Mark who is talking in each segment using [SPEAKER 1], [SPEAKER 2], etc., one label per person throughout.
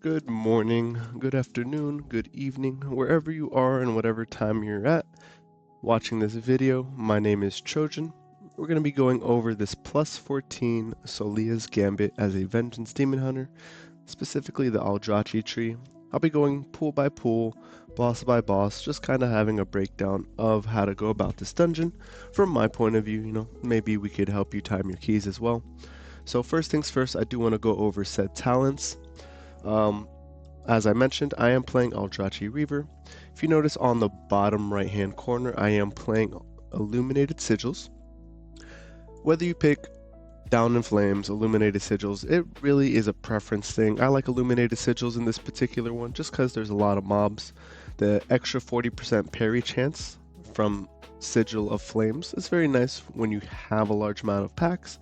[SPEAKER 1] Good morning, good afternoon, good evening, wherever you are and whatever time you're at watching this video. My name is Trojan. We're going to be going over this plus 14 Solia's Gambit as a Vengeance Demon Hunter, specifically the Aldrachi tree. I'll be going pool by pool, boss by boss, just kind of having a breakdown of how to go about this dungeon from my point of view. Maybe we could help you time your keys as well. So first things first, I do want to go over said talents. As I mentioned, I am playing Aldrachi Reaver. If you notice on the bottom right hand corner, I am playing Illuminated Sigils. Whether you pick Down in Flames, Illuminated Sigils, it really is a preference thing. I like Illuminated Sigils in this particular one just because there's a lot of mobs. The extra 40% parry chance from Sigil of Flames is very nice when you have a large amount of packs.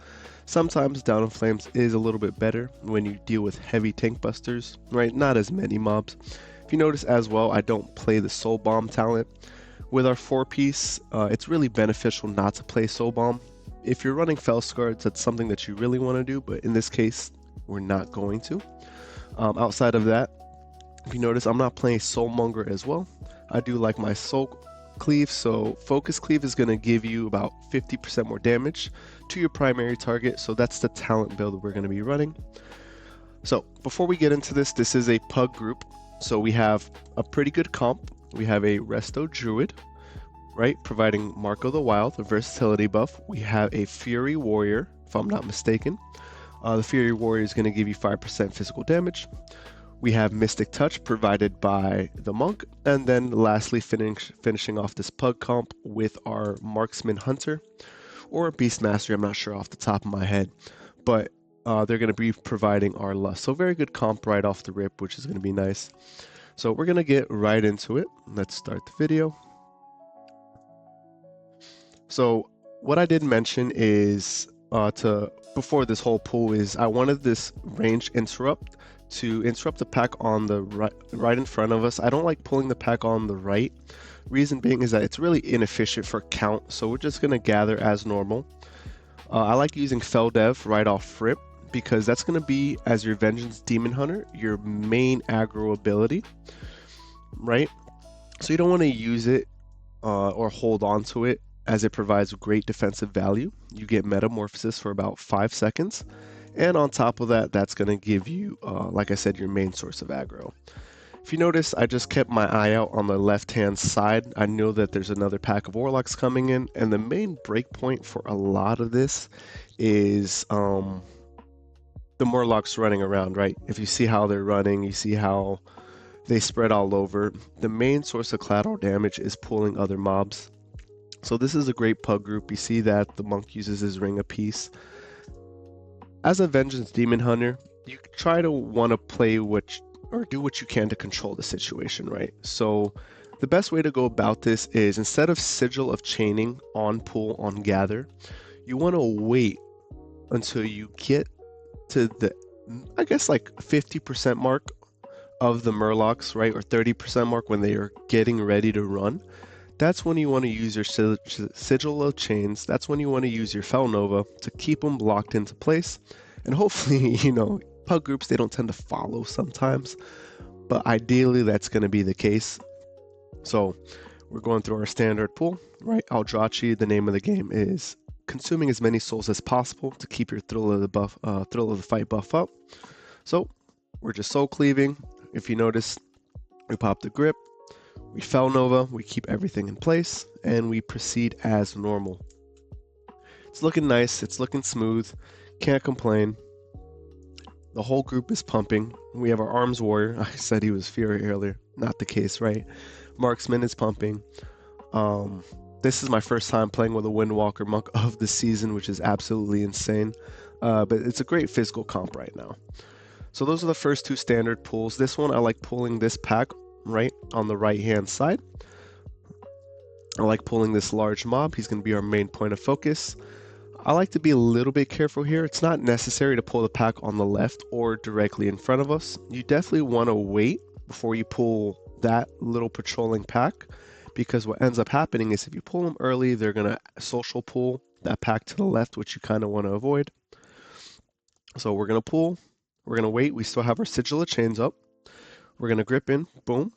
[SPEAKER 1] Sometimes Down in Flames is a little bit better when you deal with heavy tank busters, right? Not as many mobs. If you notice as well, I don't play the Soul Bomb talent. With our 4-piece, it's really beneficial not to play Soul Bomb. If you're running Fellscards, that's something that you really want to do, but in this case, we're not going to. Outside of that, if you notice, I'm not playing Soulmonger as well. I do like my Soul Cleave, so Focus Cleave is going to give you about 50% more damage to your primary target, so that's the talent build we're going to be running. So before we get into this, this is a pug group, so we have a pretty good comp. We have a Resto Druid, right, providing Marco the Wild, a versatility buff. We have a Fury Warrior, if I'm not mistaken. The Fury Warrior is going to give you 5% physical damage. We have Mystic Touch provided by the Monk, and then lastly finishing off this pug comp with our Marksman Hunter, or Beastmaster, I'm not sure off the top of my head, but they're going to be providing our Lust. So very good comp right off the rip, which is going to be nice. So we're going to get right into it. Let's start the video. So what I did mention is before this whole pool is I wanted this range interrupt to interrupt the pack on the right in front of us. I don't like pulling the pack on the right. Reason being is that it's really inefficient for count, so we're just going to gather as normal. I like using Feldev right off rip because that's going to be, as your Vengeance Demon Hunter, your main aggro ability, right? So you don't want to use it or hold on to it, as it provides great defensive value. You get Metamorphosis for about 5 seconds. And on top of that, that's going to give you, like I said, your main source of aggro. If you notice, I just kept my eye out on the left-hand side. I know that there's another pack of Warlocks coming in, and the main breakpoint for a lot of this is the Murlocs running around, right? If you see how they're running, you see how they spread all over. The main source of collateral damage is pulling other mobs. So this is a great pug group. You see that the Monk uses his Ring of Peace. As a Vengeance Demon Hunter, you try to want to play or do what you can to control the situation, right? So the best way to go about this is, instead of Sigil of Chaining on pull on gather, you want to wait until you get to the, I guess, like 50% mark of the Murlocs, right? Or 30% mark when they are getting ready to run. That's when you want to use your Sigil of Chains. That's when you want to use your Fel Nova to keep them locked into place. And hopefully, pug groups, they don't tend to follow sometimes, but ideally that's going to be the case. So we're going through our standard pool, right? Aldrachi, the name of the game, is consuming as many souls as possible to keep your thrill of the fight buff up. So we're just soul cleaving. If you notice, we pop the grip. We Fel Nova, we keep everything in place, and we proceed as normal. It's looking nice, it's looking smooth, can't complain. The whole group is pumping. We have our Arms Warrior. I said he was Fury earlier. Not the case, right? Marksman is pumping. This is my first time playing with a Windwalker Monk of the season, which is absolutely insane. But it's a great physical comp right now. So those are the first two standard pulls. This one, I like pulling this pack right on the right hand side. I like pulling this large mob. He's going to be our main point of focus. I like to be a little bit careful here. It's not necessary to pull the pack on the left or directly in front of us. You definitely want to wait before you pull that little patrolling pack, because what ends up happening is if you pull them early, they're going to social pull that pack to the left, which you kind of want to avoid. So we're going to pull, we're going to wait. We still have our Sigil of Chains up. We're going to grip in, boom.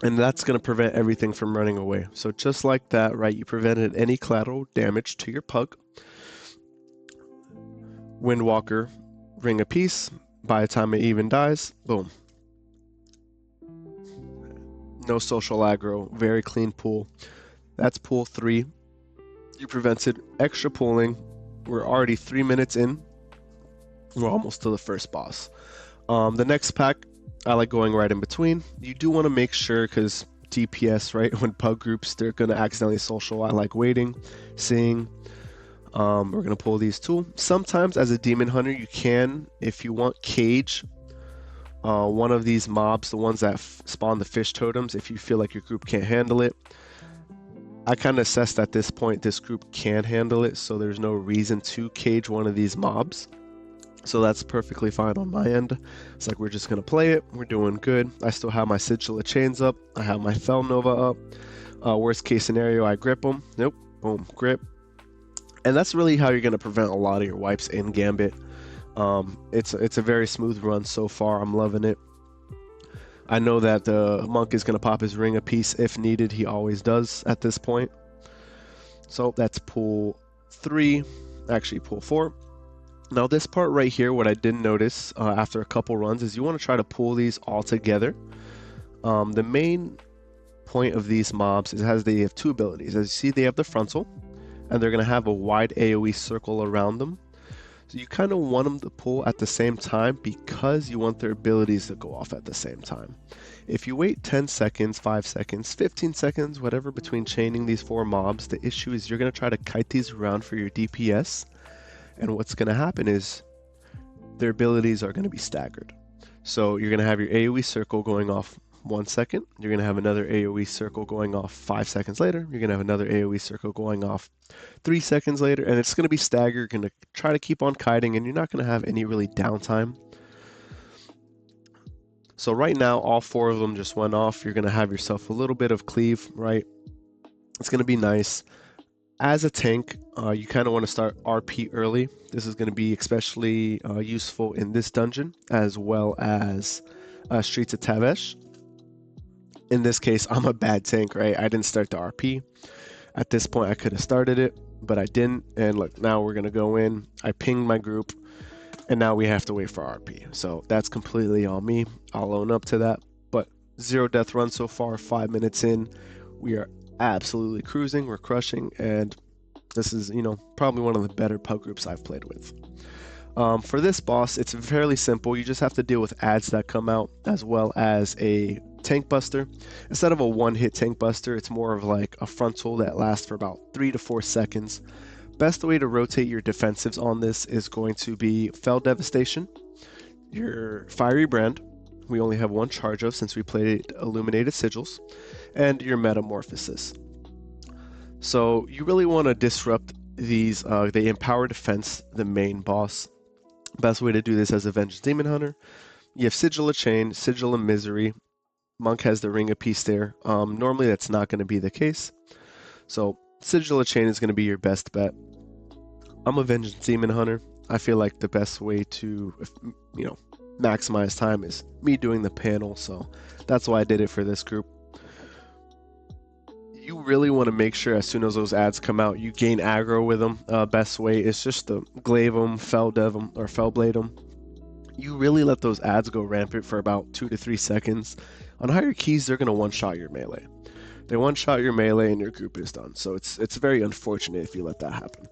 [SPEAKER 1] And that's going to prevent everything from running away. So just like that, right, you prevented any collateral damage to your pug. Windwalker, Ring of Peace. By the time it even dies, boom. No social aggro, very clean pool. That's pool 3. You prevented extra pooling. We're already 3 minutes in. We're almost to the first boss. The next pack, I like going right in between. You do want to make sure, because DPS, right, when pug groups, they're going to accidentally social. I like waiting, seeing. We're going to pull these two. Sometimes as a demon hunter, you can, if you want, cage one of these mobs, the ones that spawn the fish totems, if you feel like your group can't handle it. I kind of assessed at this point this group can handle it, so there's no reason to cage one of these mobs. So that's perfectly fine on my end. It's like we're just going to play it. We're doing good. I still have my Sigil of Chains up. I have my Fel Nova up. Worst case scenario, I grip them. Nope. Boom. Grip. And that's really how you're going to prevent a lot of your wipes in Gambit. It's a very smooth run so far. I'm loving it. I know that the monk is going to pop his Ring of Peace if needed. He always does at this point. So that's pool 3. Actually, pool 4. Now this part right here, what I didn't notice after a couple runs is you want to try to pull these all together. The main point of these mobs is they have 2 abilities. As you see, they have the frontal, and they're going to have a wide AoE circle around them. So you kind of want them to pull at the same time because you want their abilities to go off at the same time. If you wait 10 seconds, 5 seconds, 15 seconds, whatever between chaining these 4 mobs, the issue is you're going to try to kite these around for your DPS. And what's going to happen is their abilities are going to be staggered. So you're going to have your AoE circle going off 1 second. You're going to have another AoE circle going off 5 seconds later. You're going to have another AoE circle going off 3 seconds later. And it's going to be staggered. You're going to try to keep on kiting, and you're not going to have any really downtime. So right now, all 4 of them just went off. You're going to have yourself a little bit of cleave, right? It's going to be nice. As a tank, you kind of want to start RP early. This is going to be especially useful in this dungeon, as well as Streets of Tavesh. In this case, I'm a bad tank, right? I didn't start the RP. At this point, I could have started it, but I didn't. And look, now we're going to go in. I pinged my group, and now we have to wait for RP. So that's completely on me. I'll own up to that. But 0 death run so far, 5 minutes in. We are absolutely cruising. We're crushing, and this is, probably one of the better pug groups I've played with. For this boss, it's fairly simple. You just have to deal with ads that come out, as well as a tank buster. Instead of a one-hit tank buster, it's more of like a frontal that lasts for about 3 to 4 seconds. Best way to rotate your defensives on this is going to be Fel Devastation, your Fiery Brand. We only have 1 charge of since we played Illuminated Sigils, and your Metamorphosis. So you really want to disrupt these. They empower defense, the main boss. Best way to do this as a Vengeance Demon Hunter. You have Sigil of Chain, Sigil of Misery. Monk has the Ring of Peace there. Normally that's not going to be the case. So Sigil of Chain is going to be your best bet. I'm a Vengeance Demon Hunter. I feel like the best way to, maximize time is me doing the panel. So that's why I did it for this group. You really want to make sure as soon as those ads come out, you gain aggro with them. Best way is just to glaive them, Fel Dev them, or Fel Blade them. You really let those ads go rampant for about 2 to 3 seconds. On higher keys, they're going to one-shot your melee. They one-shot your melee and your group is done. So it's very unfortunate if you let that happen.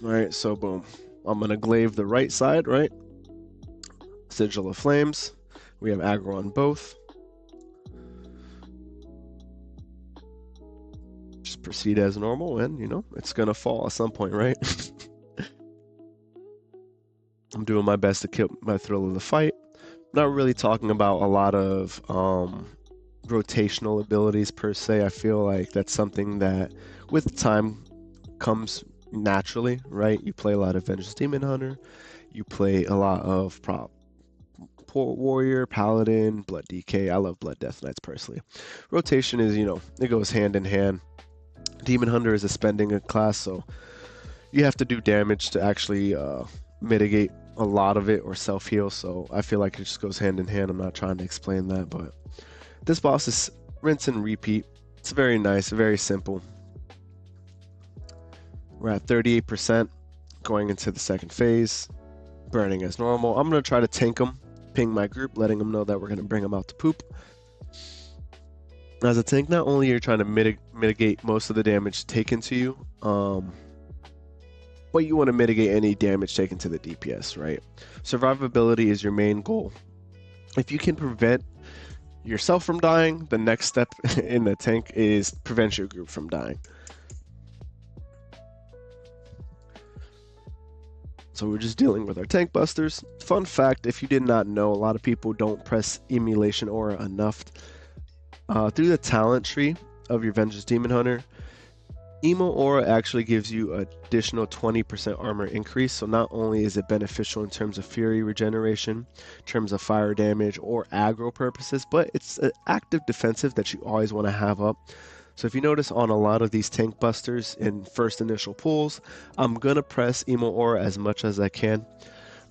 [SPEAKER 1] All right, so boom. I'm going to glaive the right side, right? Sigil of Flames. We have aggro on both. Just proceed as normal, and it's gonna fall at some point, right? I'm doing my best to keep my thrill of the fight. Not really talking about a lot of rotational abilities per se. I feel like that's something that with time comes naturally, right? You play a lot of Vengeance Demon Hunter. You play a lot of Warrior, Paladin, Blood DK. I love Blood Death Knights personally. Rotation is, it goes hand in hand. Demon Hunter is a spending class, so you have to do damage to actually mitigate a lot of it or self-heal, so I feel like it just goes hand in hand. I'm not trying to explain that, but this boss is rinse and repeat. It's very nice, very simple. We're at 38%, going into the second phase, burning as normal. I'm going to try to tank them, ping my group, letting them know that we're going to bring them out to poop. As a tank, not only are you trying to mitigate most of the damage taken to you, but you want to mitigate any damage taken to the DPS, right? Survivability is your main goal. If you can prevent yourself from dying, the next step in the tank is prevent your group from dying. So we're just dealing with our tank busters. Fun fact, if you did not know, a lot of people don't press emulation aura enough. Through the talent tree of your Vengeance Demon Hunter, Emo Aura actually gives you an additional 20% armor increase, so not only is it beneficial in terms of fury regeneration, in terms of fire damage, or aggro purposes, but it's an active defensive that you always want to have up. So if you notice on a lot of these tank busters in first initial pulls, I'm going to press Emo Aura as much as I can.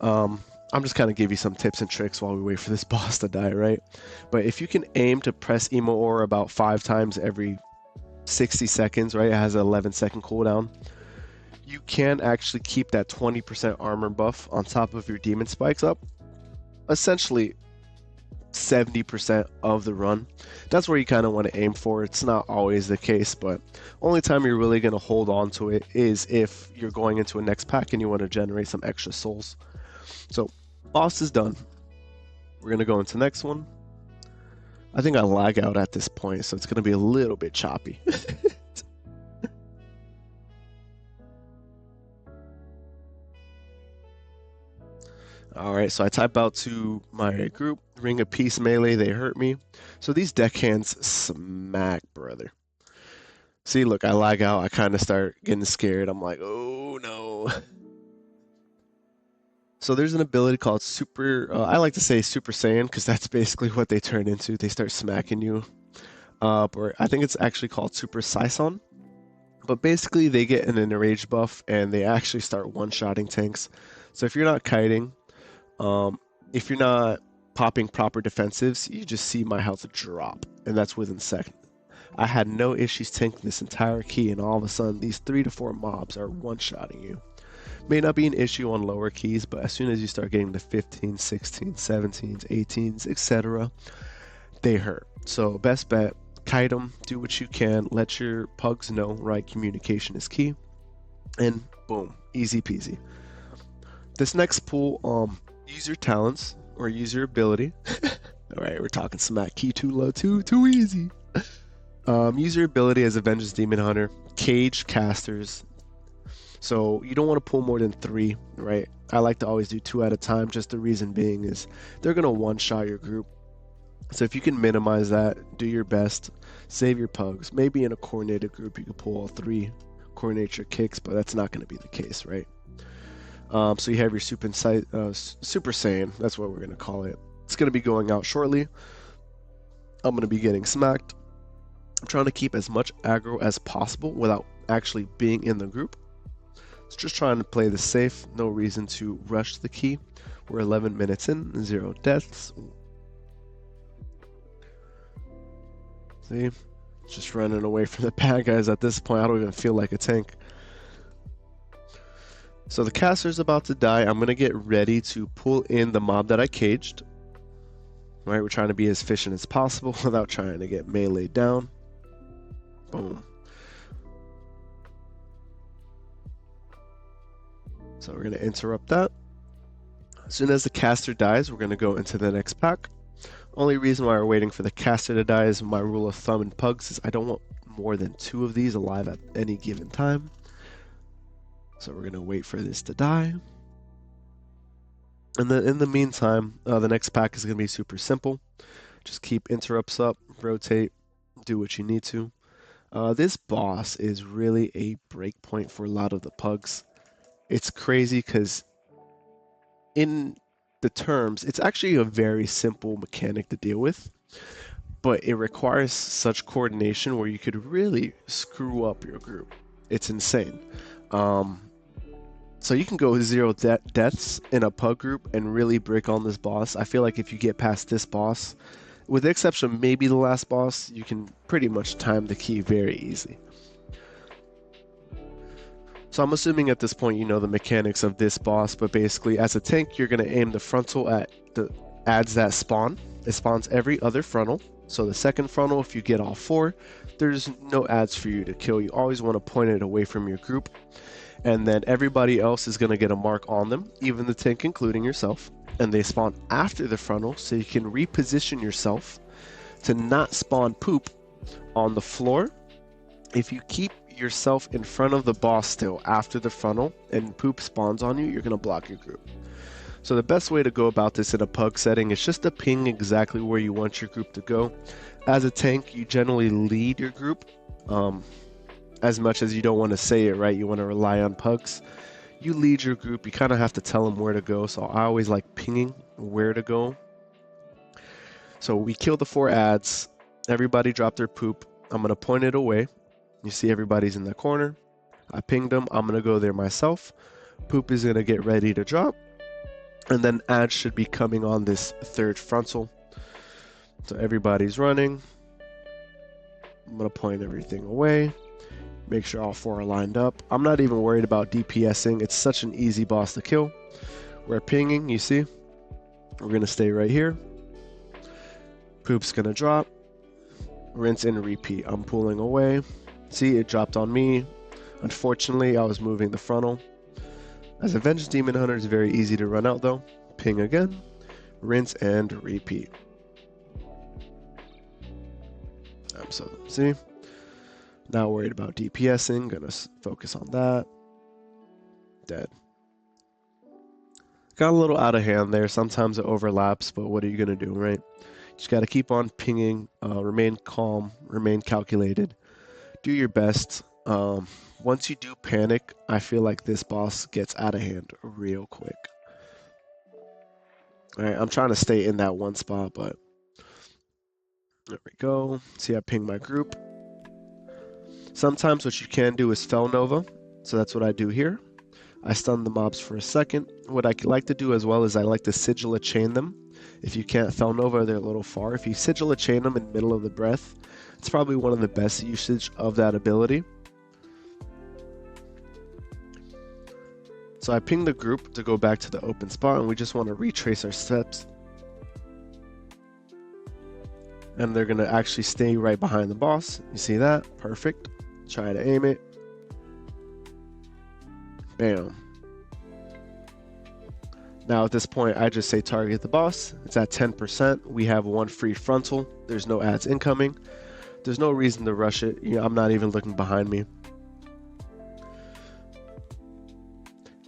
[SPEAKER 1] I'm just kind of give you some tips and tricks while we wait for this boss to die, right? But if you can aim to press Emo Aura about 5 times every 60 seconds, right? It has an 11-second cooldown. You can actually keep that 20% armor buff on top of your demon spikes up. Essentially 70% of the run. That's where you kind of want to aim for. It's not always the case, but only time you're really going to hold on to it is if you're going into a next pack and you want to generate some extra souls. So boss is done. We're going to go into the next one. I think I lag out at this point, so it's going to be a little bit choppy. Alright, so I type out to my group, Ring of Peace melee, they hurt me. So these deckhands smack, brother. See, look, I lag out, I kind of start getting scared. I'm like, oh no. So there's an ability called Super, I like to say Super Saiyan, because that's basically what they turn into. They start smacking you up, or I think it's actually called Super Saison. But basically they get an enrage buff, and they actually start one-shotting tanks. So if you're not kiting, if you're not popping proper defensives, you just see my health drop, and that's within seconds. I had no issues tanking this entire key, and all of a sudden these 3 to 4 mobs are one-shotting you. May not be an issue on lower keys, but as soon as you start getting to 15s, 16s, 17s, 18s, etc., they hurt. So best bet, kite them, do what you can, let your pugs know, right? Communication is key, and boom, easy peasy. This next pool, use your talents or use your ability. All right, we're talking smack. Key too low, too easy. Use your ability as a Vengeance Demon Hunter. Cage casters. So you don't want to pull more than 3, right? I like to always do 2 at a time. Just the reason being is they're gonna one-shot your group. So if you can minimize that, do your best. Save your pugs. Maybe in a coordinated group you can pull all 3, coordinate your kicks, but that's not going to be the case, right? So you have your Super Saiyan, that's what we're going to call it. It's going to be going out shortly. I'm going to be getting smacked. I'm trying to keep as much aggro as possible without actually being in the group. It's just trying to play this safe. No reason to rush the key. We're 11 minutes in, 0 deaths. See? Just running away from the bad guys at this point. I don't even feel like a tank. So the caster's about to die. I'm going to get ready to pull in the mob that I caged. All right, we're trying to be as efficient as possible without trying to get melee down. Boom. So we're going to interrupt that. As soon as the caster dies, we're going to go into the next pack. Only reason why we're waiting for the caster to die is my rule of thumb in pugs is I don't want more than 2 of these alive at any given time. So we're going to wait for this to die. And then in the meantime, the next pack is going to be super simple. Just keep interrupts up, rotate, do what you need to. This boss is really a break point for a lot of the pugs. It's crazy because in the terms, it's actually a very simple mechanic to deal with, but it requires such coordination where you could really screw up your group. It's insane. So you can go 0 deaths in a pug group and really break on this boss. I feel like if you get past this boss, with the exception of maybe the last boss, you can pretty much time the key very easy. So I'm assuming at this point you know the mechanics of this boss, but basically as a tank you're going to aim the frontal at the adds that spawn. It spawns every other frontal. So the second frontal, if you get all 4, there's no adds for you to kill. You always want to point it away from your group. And then everybody else is going to get a mark on them, even the tank including yourself. And they spawn after the frontal, so you can reposition yourself to not spawn poop on the floor. If you keep yourself in front of the boss still after the frontal and poop spawns on you, you're going to block your group. So the best way to go about this in a pug setting is just to ping exactly where you want your group to go. As a tank, you generally lead your group. As much as you don't want to say it, right? You want to rely on pugs. You lead your group. You kind of have to tell them where to go. So I always like pinging where to go. So we kill the 4 adds. Everybody drop their poop. I'm going to point it away. You see everybody's in the corner. I pinged them. I'm going to go there myself. Poop is going to get ready to drop. And then adds should be coming on this 3rd frontal. So everybody's running. I'm going to point everything away. Make sure all 4 are lined up. I'm not even worried about DPSing. It's such an easy boss to kill. We're pinging, you see. We're going to stay right here. Poop's going to drop. Rinse and repeat. I'm pulling away. See, it dropped on me. Unfortunately, I was moving the frontal. As a Vengeance Demon Hunter, it's very easy to run out though. Ping again. Rinse and repeat. So, see? Not worried about DPSing, gonna focus on that. Dead. Got a little out of hand there. Sometimes it overlaps, but what are you gonna do, right? Just gotta keep on pinging, remain calm, remain calculated. Do your best. Once you do panic, I feel like this boss gets out of hand real quick. Alright, I'm trying to stay in that one spot, but there we go. See, I ping my group. Sometimes what you can do is Fel Nova, so that's what I do here. I stun the mobs for a second. What I like to do as well is I like to Sigil a chain them. If you can't Fel Nova, they're a little far. If you Sigil a chain them in the middle of the breath, it's probably one of the best usage of that ability. So I ping the group to go back to the open spot, and we just want to retrace our steps. And they're going to actually stay right behind the boss. You see that? Perfect. Try to aim it. Bam. Now at this point, I just say target the boss. It's at 10%. We have 1 free frontal. There's no adds incoming. There's no reason to rush it. You know, I'm not even looking behind me.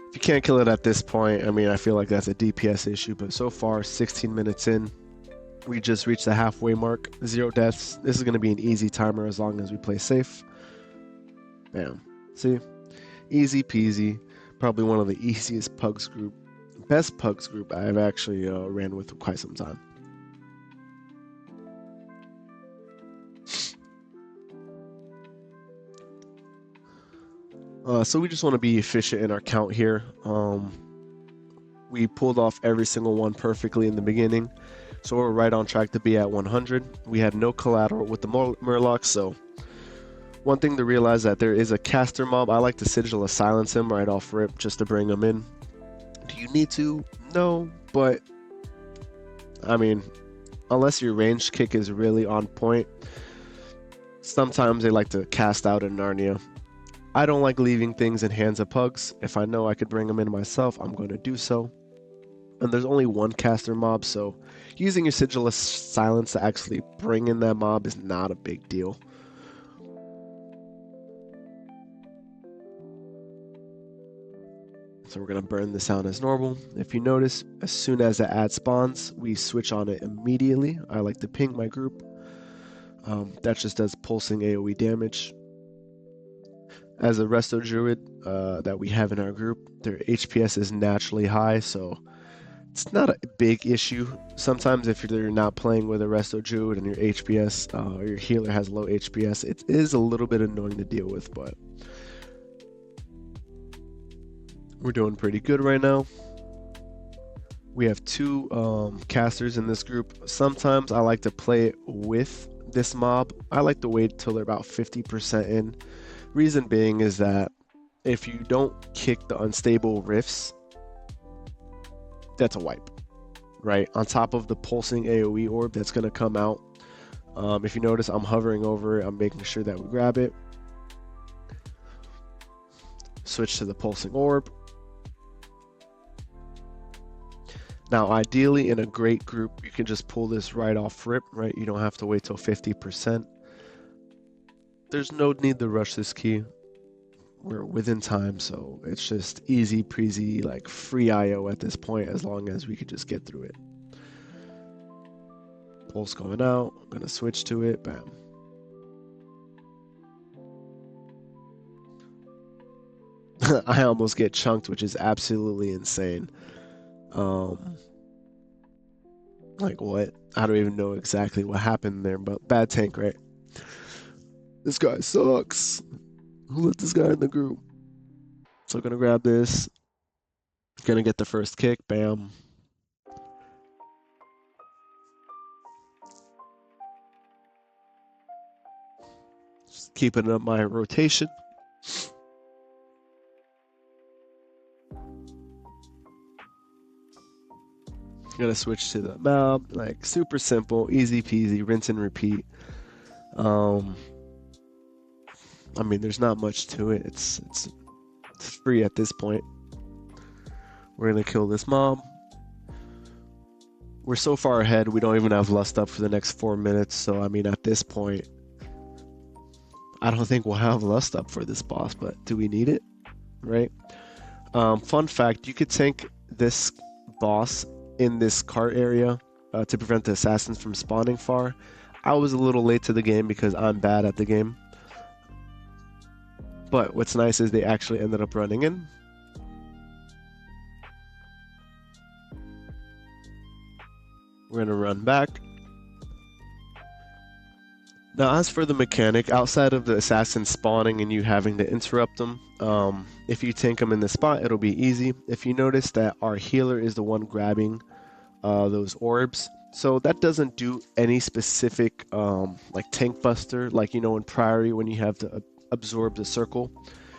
[SPEAKER 1] If you can't kill it at this point, I mean, I feel like that's a DPS issue. But so far, 16 minutes in, we just reached the halfway mark. 0 deaths. This is going to be an easy timer as long as we play safe. Bam. See? Easy peasy. Probably one of the easiest pugs group. Best pugs group I've actually ran with for quite some time. So we just want to be efficient in our count here. We pulled off every single one perfectly in the beginning. So we're right on track to be at 100. We had no collateral with the Murlocs, so one thing to realize that there is a caster mob. I like to Sigil a silence him right off rip just to bring him in. Do you need to? No, but I mean, unless your ranged kick is really on point, sometimes they like to cast out in Narnia. I don't like leaving things in hands of pugs. If I know I could bring them in myself, I'm going to do so. And there's only 1 caster mob, so using your Sigil of Silence to actually bring in that mob is not a big deal. So we're going to burn this out as normal. If you notice, as soon as the ad spawns, we switch on it immediately. I like to ping my group. That just does pulsing AoE damage. As a Resto Druid that we have in our group, their HPS is naturally high, so it's not a big issue. Sometimes if you're not playing with a Resto Druid and your HPS or your healer has low HPS, it is a little bit annoying to deal with, but We're doing pretty good right now. We have two casters in this group. Sometimes I like to play it with this mob. I like to wait till they're about 50% in. Reason being is that if you don't kick the unstable rifts, that's a wipe, right? On top of the pulsing AoE orb that's going to come out. If you notice, I'm hovering over it. I'm making sure that we grab it. Switch to the pulsing orb. Now, ideally, in a great group, you can just pull this right off rip, right? You don't have to wait till 50%. There's no need to rush this key. We're within time, so it's just easy peasy, like free IO at this point, as long as we could just get through it. Pulse going out. I'm gonna switch to it. Bam. I almost get chunked, which is absolutely insane. Like what? I don't even know exactly what happened there, but bad tank, right? This guy sucks. Who let this guy in the group? So gonna grab this. Gonna get the first kick. Bam. Just keeping up my rotation. Gonna switch to the map. Like super simple, easy peasy, rinse and repeat. I mean, there's not much to it. It's free at this point. We're gonna kill this mob. We're so far ahead, we don't even have lust up for the next 4 minutes. So I mean, at this point, I don't think we'll have lust up for this boss. But do we need it? Right? Fun fact: you could tank this boss in this cart area to prevent the assassins from spawning far. I was a little late to the game because I'm bad at the game. But what's nice is they actually ended up running in. We're gonna run back. Now, as for the mechanic, outside of the assassin spawning and you having to interrupt them, if you tank them in the spot, it'll be easy. If you notice that our healer is the one grabbing those orbs, so that doesn't do any specific like tank buster, like in priority when you have to absorb the circle.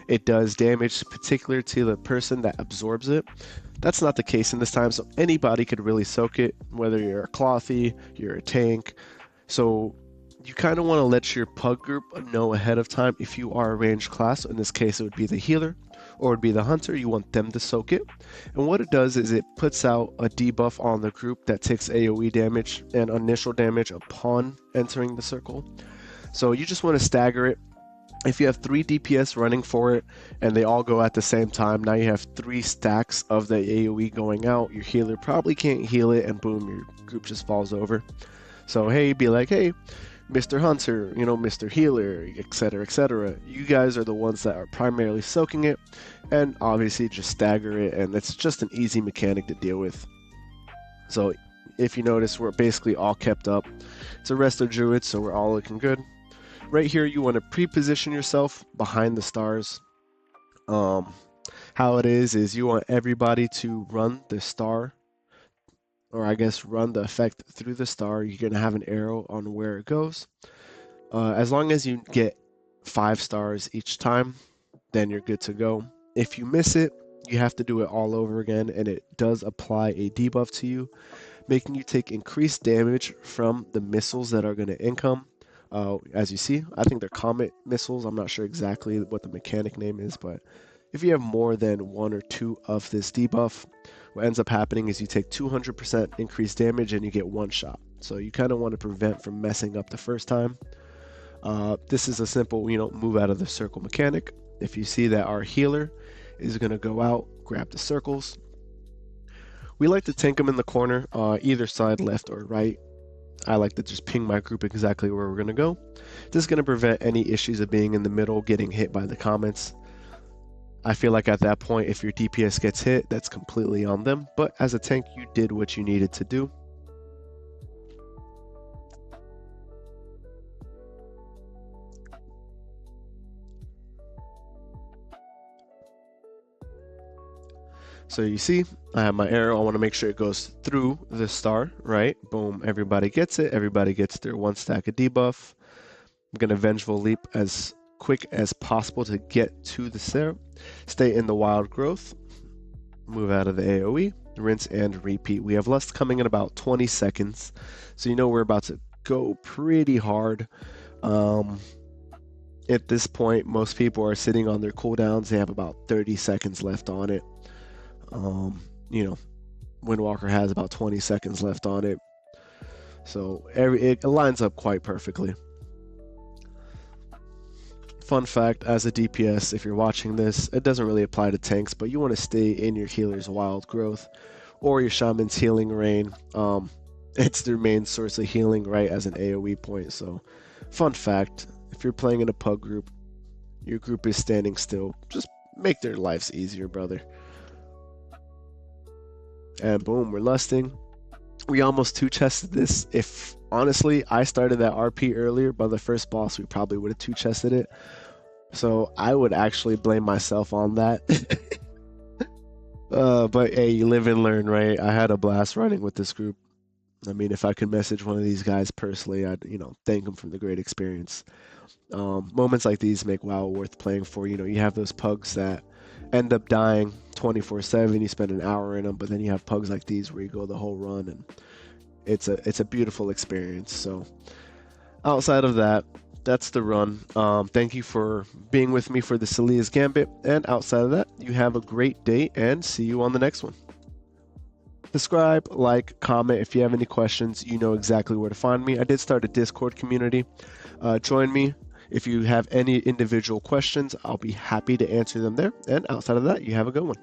[SPEAKER 1] It does damage particular to the person that absorbs it. That's not the case in this time, so anybody could really soak it, whether you're a clothy, you're a tank. So you kind of want to let your pug group know ahead of time if you are a ranged class. In this case, it would be the healer or it would be the hunter. You want them to soak it. And what it does is it puts out a debuff on the group that takes AoE damage and initial damage upon entering the circle. So you just want to stagger it. If you have 3 DPS running for it and they all go at the same time, now you have 3 stacks of the AoE going out. Your healer probably can't heal it, and boom, your group just falls over. So hey, be like, hey, Mr. Hunter, Mr. Healer, etc., etc. You guys are the ones that are primarily soaking it, and obviously just stagger it, and it's just an easy mechanic to deal with. So if you notice, we're basically all kept up. It's a resto druid, so we're all looking good. Right here, you want to pre-position yourself behind the stars. How it is you want everybody to run the star, or I guess run the effect through the star. You're going to have an arrow on where it goes. As long as you get 5 stars each time, then you're good to go. If you miss it, you have to do it all over again, and it does apply a debuff to you, making you take increased damage from the missiles that are going to income. As you see, I think they're comet missiles. I'm not sure exactly what the mechanic name is, but if you have more than 1 or 2 of this debuff, what ends up happening is you take 200% increased damage and you get 1 shot. So you kind of want to prevent from messing up the first time. This is a simple, move out of the circle mechanic. If you see that our healer is going to go out, grab the circles. We like to tank them in the corner, either side, left or right. I like to just ping my group exactly where we're going to go. This is going to prevent any issues of being in the middle, getting hit by the comments. I feel like at that point, if your DPS gets hit, that's completely on them. But as a tank, you did what you needed to do. So you see, I have my arrow. I want to make sure it goes through the star, right? Boom, everybody gets it. Everybody gets their 1 stack of debuff. I'm going to Vengeful Leap as quick as possible to get to the Sarah. Stay in the Wild Growth. Move out of the AoE. Rinse and repeat. We have Lust coming in about 20 seconds. So you know we're about to go pretty hard. At this point, most people are sitting on their cooldowns. They have about 30 seconds left on it. You know, Windwalker has about 20 seconds left on it. So it lines up quite perfectly. Fun fact, as a DPS, if you're watching this, it doesn't really apply to tanks, but you want to stay in your healer's Wild Growth or your Shaman's Healing Rain. It's their main source of healing, right, as an AoE point. So, fun fact, if you're playing in a pug group, your group is standing still, just make their lives easier, brother. And boom, we're lusting. We almost 2-chested this. If, honestly, I started that RP earlier by the first boss, we probably would have 2-chested it. So I would actually blame myself on that. But hey, you live and learn, right? I had a blast running with this group. I mean, if I could message one of these guys personally, I'd, thank them for the great experience. Moments like these make WoW worth playing for. You have those pugs that end up dying 24/7. You spend an hour in them, but then you have pugs like these where you go the whole run, and it's a beautiful experience. So outside of that, that's the run. Thank you for being with me for the Celia's Gambit, and outside of that, you have a great day, and see you on the next one. Subscribe, like, comment. If you have any questions, you know exactly where to find me. I did start a Discord community. Join me. If you have any individual questions, I'll be happy to answer them there. And outside of that, you have a good one.